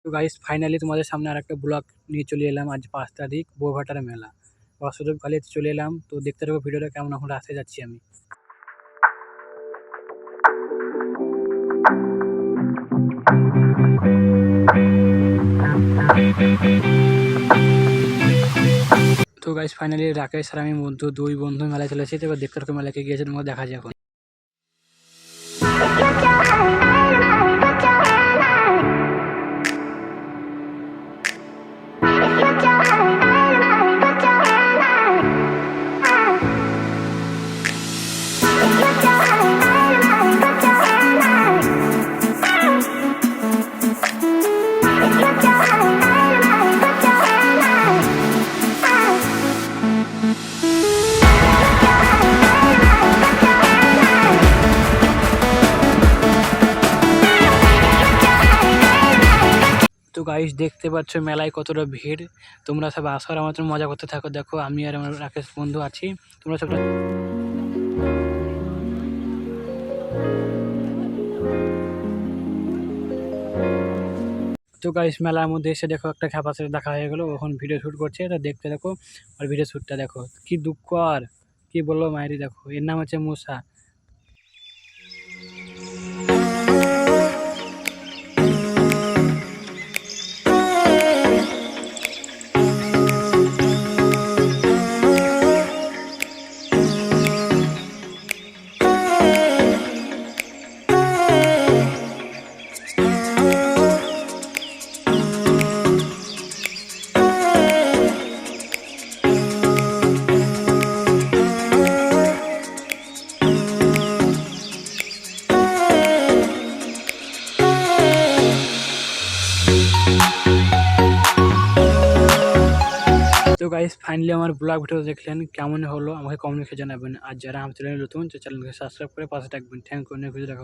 তো guys finally তোমাদের সামনে আরেকটা ব্লগ নিয়ে চলে এলাম। আজ 5 তারিখ, বউভাটার মেলা বাসুদেবখালিতে চলে এলাম। তো দেখতে থাকো ভিডিওটা কেমন, এখন রাস্তায় যাচ্ছি আমি। তো গাইস ফাইনালি রাকেশ আর আমি দুই বন্ধু মেলায় চলেছি। তো এবার দেখতে থাকো মেলাকে গিয়েছে, তোমাকে দেখা যায় এখন। তো গাইস দেখতে পাচ্ছ মেলায় কতটা ভিড়। তোমরা সব আসো আর আমার মতন মজা করতে থাকো। দেখো আমি আর আমার রাকেশ বন্ধু আছি, তোমরা সব। তো গাইস মেলার মধ্যে এসে দেখো একটা খ্যাপার সাথে দেখা হয়ে গেলো, এখন ভিডিও শ্যুট করছে। এটা দেখতে দেখো আর ভিডিও শ্যুটটা দেখো, কি দুঃখ আর কি বলবো মায়েরি। দেখো এর নাম হচ্ছে মুসা। তো গাইস ফাইনালি আমার ব্লগ ভিডিও দেখলেন, কেমন হলো আমাকে কমেন্ট করে জানাবেন। আর যারা আমার চ্যানেলে নতুন, চ্যানেলকে সাবস্ক্রাইব করে পাশে থাকবেন। থ্যাংক ইউ, অনেক কিছু দেখা।